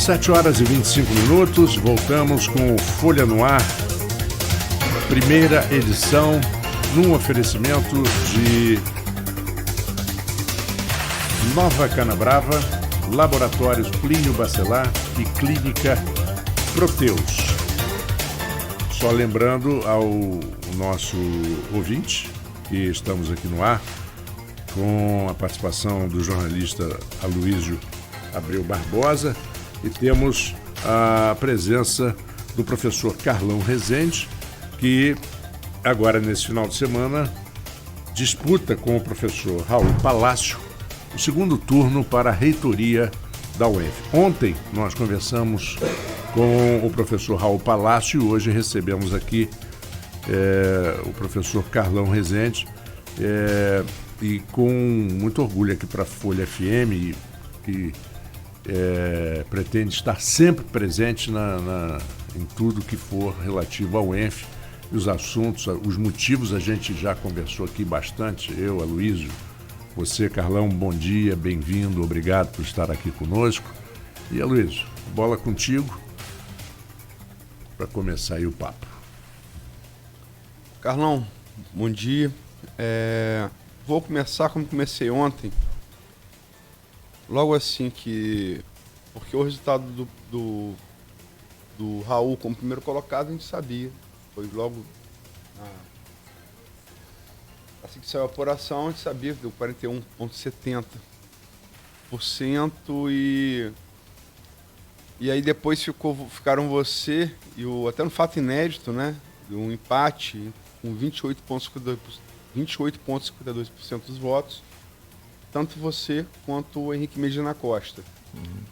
7h25, voltamos com o Folha no Ar, primeira edição, num oferecimento de Nova Canabrava, Laboratórios Plínio Bacelar e Clínica Proteus. Só lembrando ao nosso ouvinte que estamos aqui no ar com a participação do jornalista Aloysio Abreu Barbosa e temos a presença do professor Carlão Rezende, que agora nesse final de semana disputa com o professor Raul Palácio o segundo turno para a reitoria da UENF. Ontem nós conversamos com o professor Raul Palácio e hoje recebemos aqui o professor Carlão Rezende e com muito orgulho aqui para a Folha FM que pretende estar sempre presente em tudo que for relativo ao UENF e os assuntos, os motivos a gente já conversou aqui bastante, eu, Aloysio, você, Carlão, bom dia, bem-vindo, obrigado por estar aqui conosco. E Aloysio, bola contigo para começar aí o papo. Carlão, bom dia. Vou começar como comecei ontem. Logo assim que... Porque o resultado do Raul como primeiro colocado a gente sabia. Foi logo... Assim que saiu a apuração, a gente sabia que deu 41,70%. E aí depois ficaram você e até no fato inédito, né? Um empate com 28,52% dos votos. Tanto você quanto o Henrique Medina Costa. Uhum.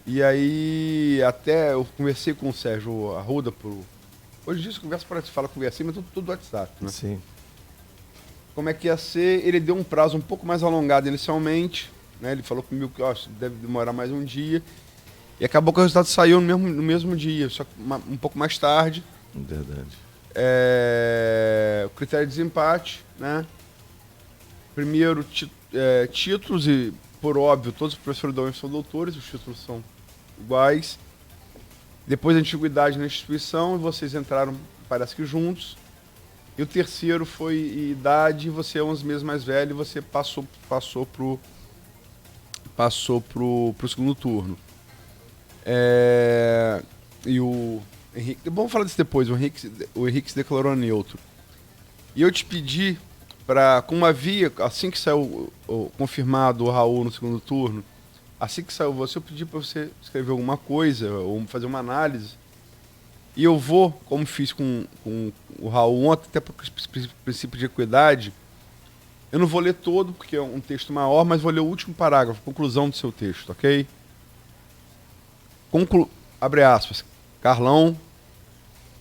E aí, até eu conversei com o Sérgio Arruda hoje em dia, conversa para te falar, conversei, mas tudo do WhatsApp, né? Sim. Como é que ia ser? Ele deu um prazo um pouco mais alongado inicialmente, né? Ele falou comigo que deve demorar mais um dia. E acabou que o resultado saiu no mesmo dia, só que um pouco mais tarde. Verdade. O critério de desempate, né? Primeiro, títulos, e por óbvio, todos os professores da UENF são doutores, os títulos são iguais. Depois, a antiguidade na instituição, e vocês entraram, parece que juntos. E o terceiro foi idade, e você é 11 meses mais velho, e você passou pro segundo turno. E o Henrique... Vamos falar disso depois, o Henrique se declarou neutro. E eu te pedi... como havia, assim que saiu confirmado o Raul no segundo turno, assim que saiu você, eu pedi para você escrever alguma coisa, ou fazer uma análise, e eu vou, como fiz com o Raul ontem, até por princípio de equidade, eu não vou ler todo, porque é um texto maior, mas vou ler o último parágrafo, conclusão do seu texto, ok? Abre aspas, Carlão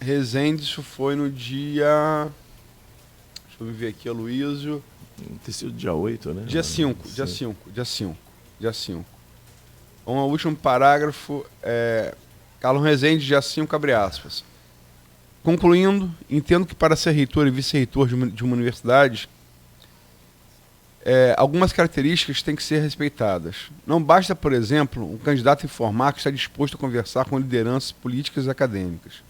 Rezende, isso foi no dia... Deixa eu ver aqui, Aloysio. Tem sido dia 8, né? Dia 5. O último parágrafo Carlão Rezende, dia 5, abre aspas. Concluindo, entendo que para ser reitor e vice-reitor de uma universidade, algumas características têm que ser respeitadas. Não basta, por exemplo, um candidato informar que está disposto a conversar com lideranças políticas e acadêmicas.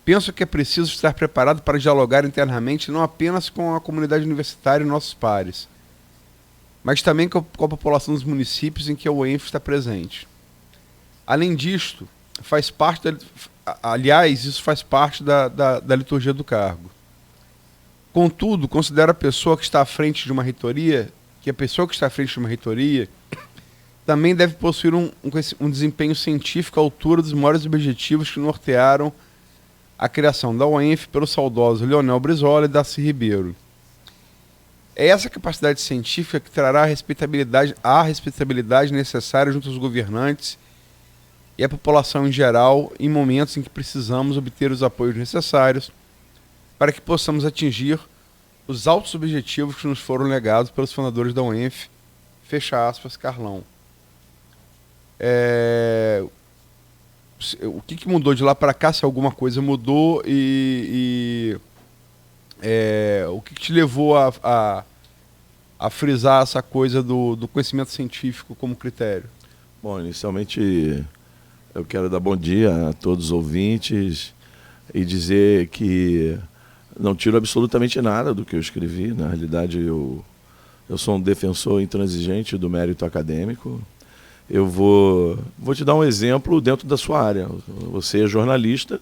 Penso que é preciso estar preparado para dialogar internamente não apenas com a comunidade universitária e nossos pares, mas também com a população dos municípios em que a UENF está presente. Além disto, isso faz parte da liturgia do cargo. Contudo, considero a pessoa que está à frente de uma reitoria, também deve possuir um desempenho científico à altura dos maiores objetivos que nortearam a criação da UENF pelo saudoso Leonel Brizola e Darcy Ribeiro. É essa capacidade científica que trará a respeitabilidade necessária junto aos governantes e à população em geral em momentos em que precisamos obter os apoios necessários para que possamos atingir os altos objetivos que nos foram legados pelos fundadores da UENF. Fecha aspas, Carlão. O que mudou de lá para cá, se alguma coisa mudou, o que te levou a frisar essa coisa do conhecimento científico como critério? Bom, inicialmente eu quero dar bom dia a todos os ouvintes e dizer que não tiro absolutamente nada do que eu escrevi. Na realidade, eu sou um defensor intransigente do mérito acadêmico. Eu vou te dar um exemplo dentro da sua área. Você é jornalista.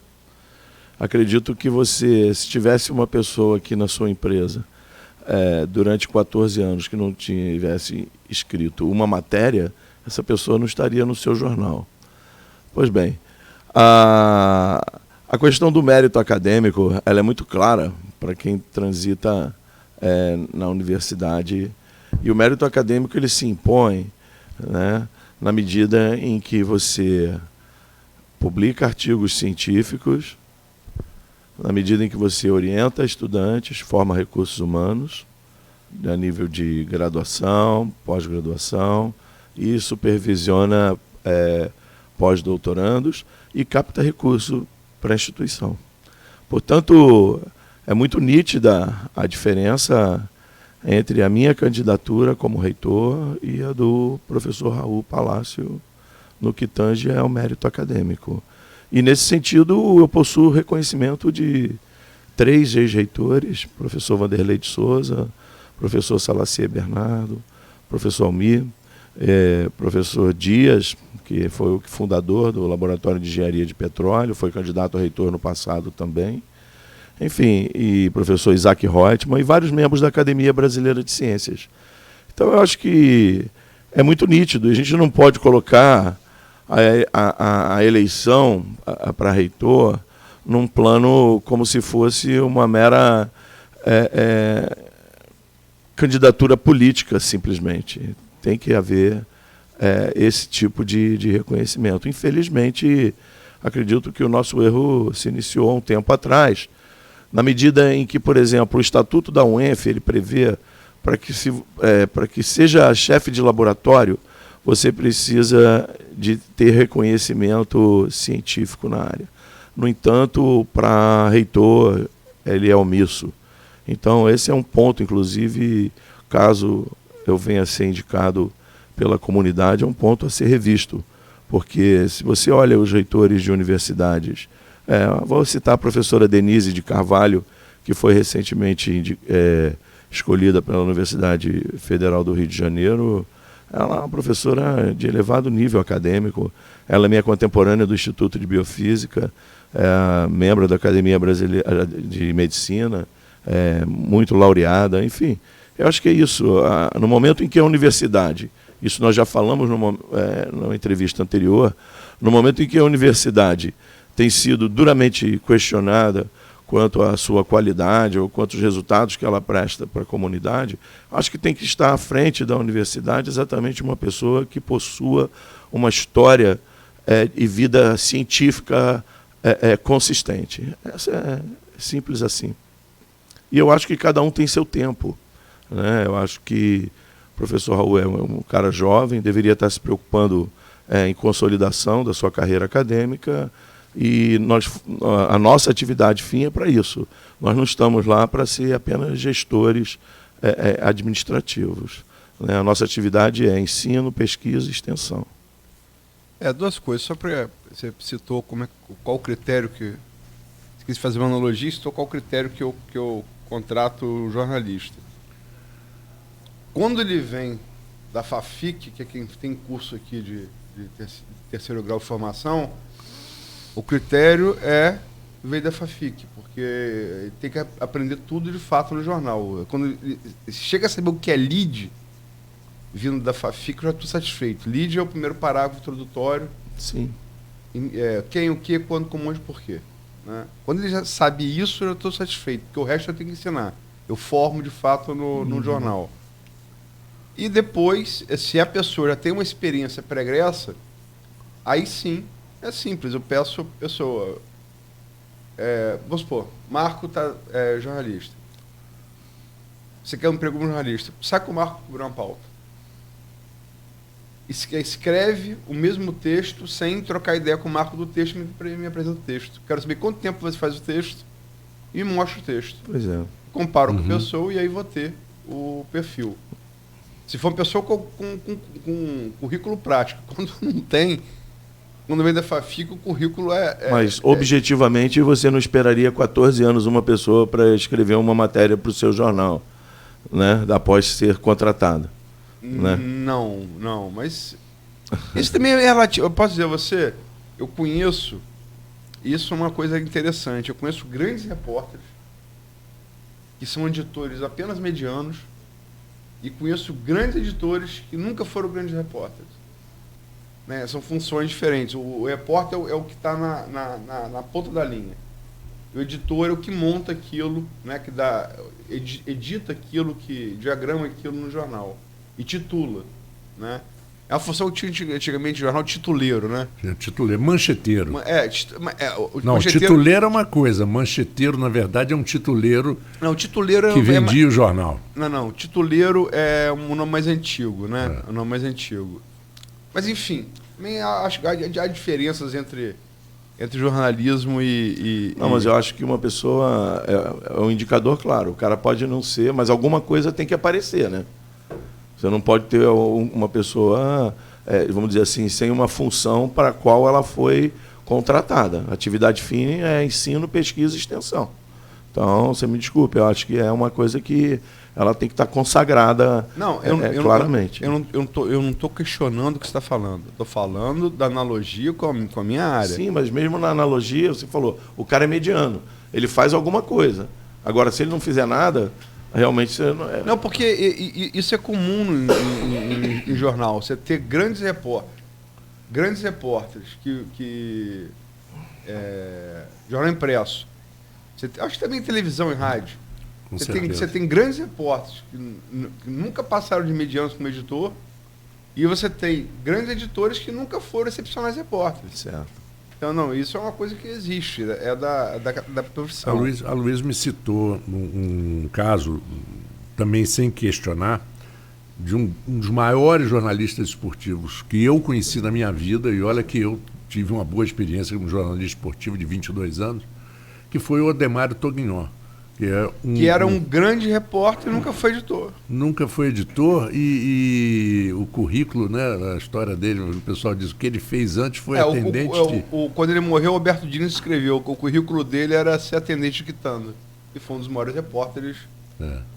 Acredito que você, se tivesse uma pessoa aqui na sua empresa durante 14 anos que não tivesse escrito uma matéria, essa pessoa não estaria no seu jornal. Pois bem, a questão do mérito acadêmico ela é muito clara para quem transita na universidade. E o mérito acadêmico ele se impõe, né, na medida em que você publica artigos científicos, na medida em que você orienta estudantes, forma recursos humanos, a nível de graduação, pós-graduação, e supervisiona pós-doutorandos e capta recurso para a instituição. Portanto, é muito nítida a diferença entre a minha candidatura como reitor e a do professor Raul Palácio no que tange ao mérito acadêmico. E, nesse sentido, eu possuo reconhecimento de 3 ex-reitores, professor Vanderlei de Souza, professor Salacier Bernardo, professor Almir, professor Dias, que foi o fundador do Laboratório de Engenharia de Petróleo, foi candidato a reitor no passado também, enfim, e professor Isaac Reutemann e vários membros da Academia Brasileira de Ciências. Então, eu acho que é muito nítido, a gente não pode colocar a eleição para reitor num plano como se fosse uma mera candidatura política, simplesmente. Tem que haver esse tipo de reconhecimento. Infelizmente, acredito que o nosso erro se iniciou há um tempo atrás, na medida em que, por exemplo, o Estatuto da UENF ele prevê para que seja chefe de laboratório, você precisa de ter reconhecimento científico na área. No entanto, para reitor, ele é omisso. Então, esse é um ponto, inclusive, caso eu venha a ser indicado pela comunidade, é um ponto a ser revisto. Porque, se você olha os reitores de universidades, vou citar a professora Denise de Carvalho, que foi recentemente escolhida pela Universidade Federal do Rio de Janeiro. Ela é uma professora de elevado nível acadêmico, ela é minha contemporânea do Instituto de Biofísica, membro da Academia Brasileira de Medicina, muito laureada, enfim. Eu acho que é isso. No momento em que a universidade, isso nós já falamos numa entrevista anterior, no momento em que a universidade tem sido duramente questionada quanto à sua qualidade ou quanto aos resultados que ela presta para a comunidade, acho que tem que estar à frente da universidade exatamente uma pessoa que possua uma história e vida científica consistente. Essa é simples assim. E eu acho que cada um tem seu tempo, né? Eu acho que o professor Raul é um cara jovem, deveria estar se preocupando em consolidação da sua carreira acadêmica, e a nossa atividade fim é para isso. Nós não estamos lá para ser apenas gestores administrativos, né? A nossa atividade é ensino, pesquisa e extensão. 2 coisas. Só para você citou qual o critério que... Você quis fazer uma analogia, citou qual o critério que eu contrato o jornalista. Quando ele vem da FAFIC, que é quem tem curso aqui de terceiro grau de formação, o critério veio da FAFIC, porque ele tem que aprender tudo de fato no jornal. Quando ele chega a saber o que é lead, vindo da FAFIC, eu já estou satisfeito. Lead é o primeiro parágrafo introdutório. Sim. Quem, o que, quando, como, onde, por quê. Né? Quando ele já sabe isso, eu já estou satisfeito, porque o resto eu tenho que ensinar. Eu formo de fato no jornal. E depois, se a pessoa já tem uma experiência pregressa, aí sim, é simples. Eu peço a pessoa, vamos supor, Marco jornalista. Você quer um emprego como jornalista? Sai com o Marco cobrir uma pauta. Escreve o mesmo texto sem trocar ideia com o Marco do texto e me apresenta o texto. Quero saber quanto tempo você faz o texto e me mostra o texto. Pois é. Comparo com a pessoa e aí vou ter o perfil. Se for uma pessoa com currículo prático, quando não tem, quando vem da FAFIC, o currículo Mas, objetivamente, você não esperaria 14 anos uma pessoa para escrever uma matéria para o seu jornal, né? Após ser contratado. Né? Não, mas isso também é relativo. Eu posso dizer a você, eu conheço, isso é uma coisa interessante, eu conheço grandes repórteres que são editores apenas medianos e conheço grandes editores que nunca foram grandes repórteres. Né? São funções diferentes. O repórter é o que está na ponta da linha. O editor é o que monta aquilo, né? Que edita aquilo, que diagrama aquilo no jornal e titula. Né? É a função que tinha antigamente no jornal, tituleiro, né? Tituleiro, mancheteiro. Não, tituleiro é uma coisa, mancheteiro, na verdade, é um tituleiro, tituleiro que vendia o jornal. Não, tituleiro é um nome mais antigo, né? Um nome mais antigo. Mas, enfim, também acho que há diferenças entre jornalismo e... Não, mas eu acho que uma pessoa é um indicador, claro. O cara pode não ser, mas alguma coisa tem que aparecer, né? Você não pode ter uma pessoa, vamos dizer assim, sem uma função para a qual ela foi contratada. Atividade fim é ensino, pesquisa e extensão. Então, você me desculpe, eu acho que é uma coisa que ela tem que estar consagrada claramente. Eu não estou questionando o que você está falando. Estou falando da analogia com a minha área. Sim, mas mesmo na analogia, você falou, o cara é mediano, ele faz alguma coisa. Agora, se ele não fizer nada... Realmente você não é. Não, porque isso é comum em jornal. Você ter grandes repórteres que jornal impresso. Acho que também televisão e rádio. Você tem grandes repórteres que nunca passaram de medianos como editor, e você tem grandes editores que nunca foram excepcionais repórteres. Certo. Então, isso é uma coisa que existe, é da profissão. A Luiz me citou um caso, também sem questionar, de um dos maiores jornalistas esportivos que eu conheci na minha vida, e olha que eu tive uma boa experiência como jornalista esportivo de 22 anos, que foi o Odemário Tognon. Que era um grande repórter e nunca foi editor. Nunca foi editor e o currículo, né, a história dele, o pessoal diz que o que ele fez antes foi atendente quando ele morreu, o Alberto Diniz escreveu que o currículo dele era ser atendente de quitanda. E foi um dos maiores repórteres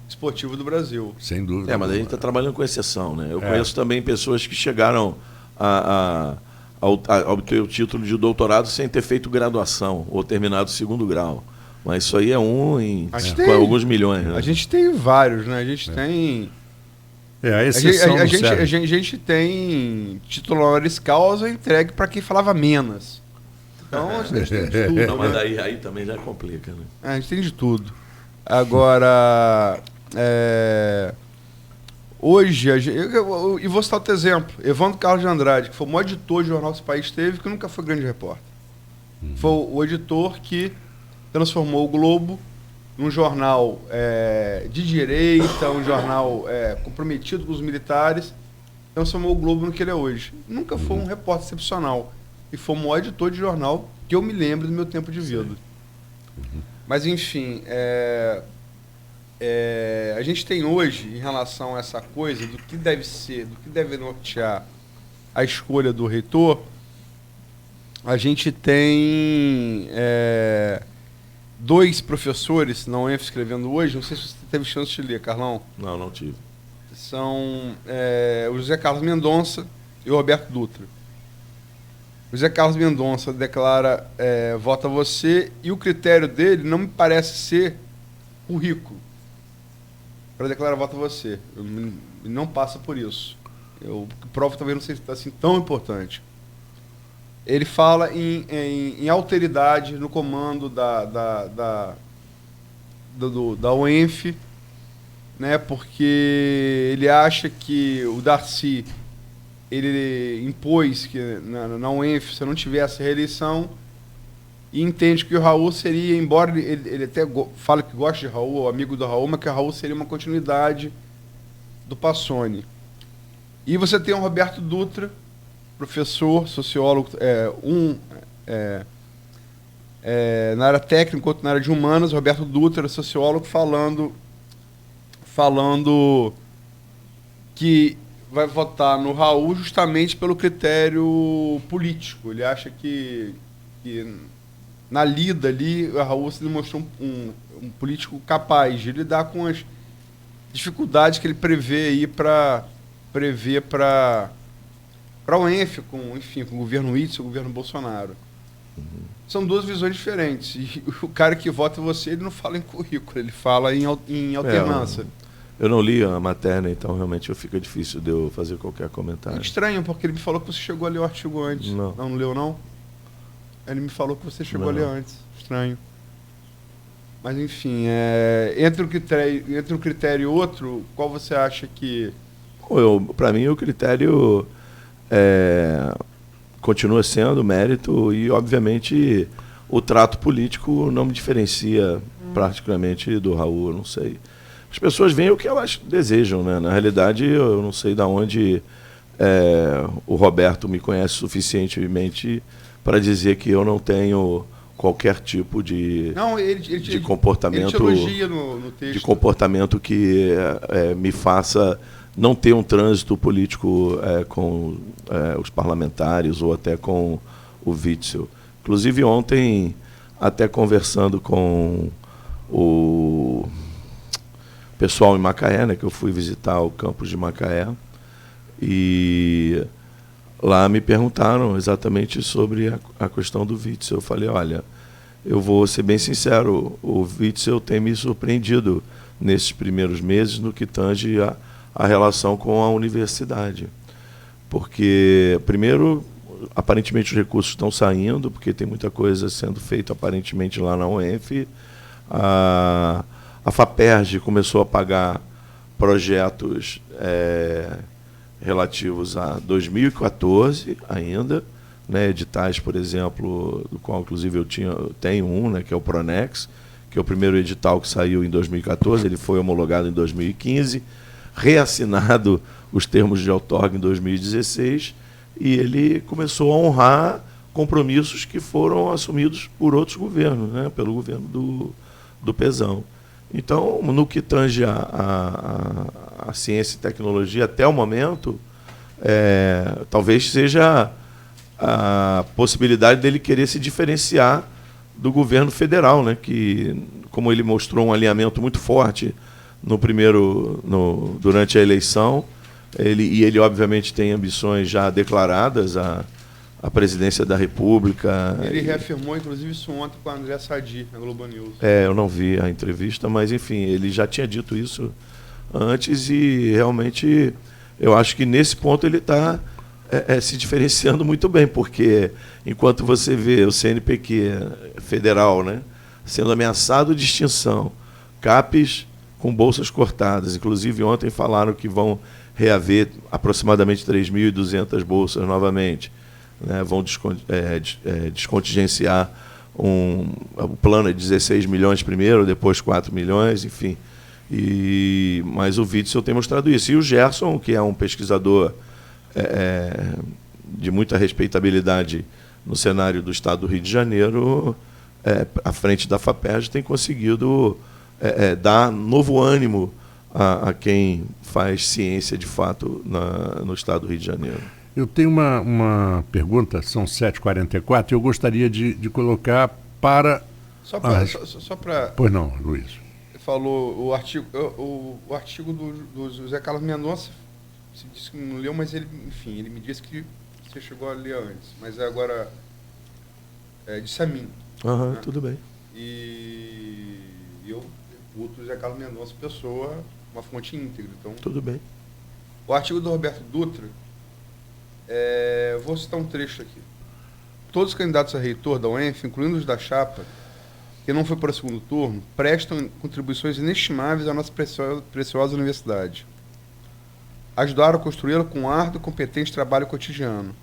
esportivos do Brasil. Sem dúvida. Mas a gente está trabalhando com exceção, né? Eu conheço também pessoas que chegaram a obter o título de doutorado sem ter feito graduação ou terminado o 2º grau. Mas isso aí é com alguns milhões. Né? A gente tem vários, né? A gente tem... a exceção a gente tem título honoris causa entregue para quem falava menos. Então, a gente tem de tudo. Não, mas aí também já complica, né? A gente tem de tudo. Agora, hoje, e vou citar outro exemplo. Evandro Carlos de Andrade, que foi o maior editor de jornal que esse país teve, que nunca foi grande repórter. Foi o editor que transformou o Globo num jornal de direita, um jornal comprometido com os militares, transformou o Globo no que ele é hoje. Nunca foi um repórter excepcional. E foi o maior editor de jornal que eu me lembro do meu tempo de vida. Mas, enfim, a gente tem hoje, em relação a essa coisa, do que deve ser, do que deve nortear a escolha do reitor, a gente tem... 2 professores na UENF escrevendo hoje, não sei se você teve chance de ler, Carlão. Não tive. São o José Carlos Mendonça e o Roberto Dutra. O José Carlos Mendonça declara voto a você, e o critério dele não me parece ser currículo para declarar voto a você. Ele não passa por isso. Prova talvez não seja assim tão importante. Ele fala em alteridade no comando da UENF, né, porque ele acha que o Darcy ele impôs que na UENF, se não tivesse reeleição, e entende que o Raul seria, embora ele até fala que gosta de Raul, é amigo do Raul, mas que o Raul seria uma continuidade do Passoni. E você tem o Roberto Dutra, professor, sociólogo, na área técnica, outro na área de humanas. Roberto Dutra, sociólogo, falando que vai votar no Raul justamente pelo critério político. Ele acha que na lida ali, o Raul se demonstrou um político capaz de lidar com as dificuldades que ele prevê aí para o ENF, com o governo Whitson e o governo Bolsonaro. São duas visões diferentes. E o cara que vota em você, ele não fala em currículo, ele fala em alternância. Eu não li a matéria, então realmente fica difícil de eu fazer qualquer comentário. É estranho, porque ele me falou que você chegou a ler o artigo antes. Não leu, não? Ele me falou que você chegou a ler antes. Estranho. Mas, enfim, entre um critério e outro, qual você acha que... Para mim, o critério continua sendo mérito e, obviamente, o trato político não me diferencia particularmente do Raul, eu não sei. As pessoas veem o que elas desejam, né? Na realidade, eu não sei de onde o Roberto me conhece suficientemente para dizer que eu não tenho qualquer tipo de comportamento, ele te elogia no texto. De comportamento que me faça não ter um trânsito político com os parlamentares ou até com o Witzel. Inclusive ontem, até conversando com o pessoal em Macaé, né, que eu fui visitar o campus de Macaé, e lá me perguntaram exatamente sobre a questão do Witzel. Eu falei, olha, eu vou ser bem sincero, o Witzel tem me surpreendido nesses primeiros meses no que tange a relação com a universidade. Porque, primeiro, aparentemente os recursos estão saindo, porque tem muita coisa sendo feita aparentemente lá na UENF. A FAPERJ começou a pagar projetos relativos a 2014 ainda, né, editais, por exemplo, do qual inclusive eu tenho um, né, que é o Pronex, que é o primeiro edital que saiu em 2014, ele foi homologado em 2015, reassinado os termos de outorga em 2016, e ele começou a honrar compromissos que foram assumidos por outros governos, né, pelo governo do Pezão. Então, no que tange a ciência e tecnologia, até o momento, talvez seja a possibilidade dele querer se diferenciar do governo federal, né, que, como ele mostrou um alinhamento muito forte durante a eleição, ele obviamente tem ambições já declaradas à presidência da República. Ele reafirmou, inclusive, isso ontem com a André Sadi, na Globo News. Eu não vi a entrevista, mas, enfim, ele já tinha dito isso antes e, realmente, eu acho que, nesse ponto, ele está se diferenciando muito bem, porque, enquanto você vê o CNPq federal, né, sendo ameaçado de extinção, CAPES com bolsas cortadas, inclusive, ontem falaram que vão reaver aproximadamente 3.200 bolsas novamente, né, vão descontingenciar o plano de 16 milhões primeiro, depois 4 milhões, enfim. Mas o Witzel tem mostrado isso. E o Gerson, que é um pesquisador de muita respeitabilidade no cenário do estado do Rio de Janeiro, à frente da FAPERJ, tem conseguido dar novo ânimo a quem faz ciência de fato no estado do Rio de Janeiro. Eu tenho uma pergunta, são 7h44, e eu gostaria de colocar para... Só para... Pois não, Luiz. Falou o artigo do José Carlos Mendonça, você disse que não leu, mas ele me disse que você chegou a ler antes, mas agora disse a mim. Né? Tudo bem. E eu boto o José Carlos Mendonça, pessoa, uma fonte íntegra. Então, tudo bem. O artigo do Roberto Dutra, vou citar um trecho aqui. Todos os candidatos a reitor da UENF, incluindo os da chapa, que não foi para o segundo turno, prestam contribuições inestimáveis à nossa preciosa universidade. Ajudaram a construí-la com árduo e competente trabalho cotidiano.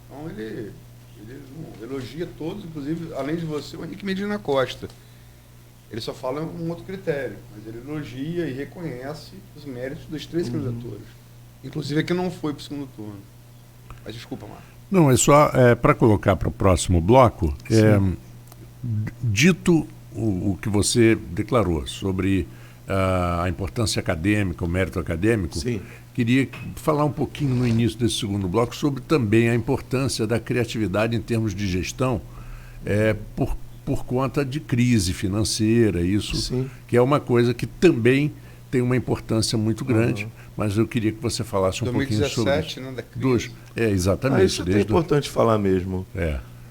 Então ele elogia todos, inclusive, além de você, o Henrique Medina Costa. Ele só fala um outro critério, mas ele elogia e reconhece os méritos das 3 candidaturas. Inclusive a que não foi para o segundo turno. Mas desculpa, Marcos. Não, é só para colocar para o próximo bloco, dito o que você declarou sobre a importância acadêmica, o mérito acadêmico, sim, queria falar um pouquinho no início desse segundo bloco sobre também a importância da criatividade em termos de gestão, por conta de crise financeira, isso, Sim. que é uma coisa que também tem uma importância muito grande, mas eu queria que você falasse um pouquinho sobre isso. 2017, né, da crise. Exatamente. Isso é importante falar mesmo,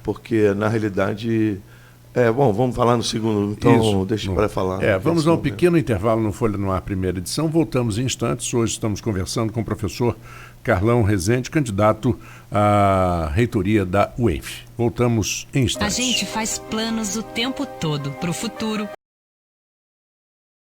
porque na realidade... bom, vamos falar no segundo, então Isso, deixa para falar. Vamos a um pequeno intervalo no Folha no Ar, primeira edição, voltamos em instantes. Hoje estamos conversando com o professor Carlão Rezende, candidato à reitoria da UENF. Voltamos em instantes. A gente faz planos o tempo todo para o futuro.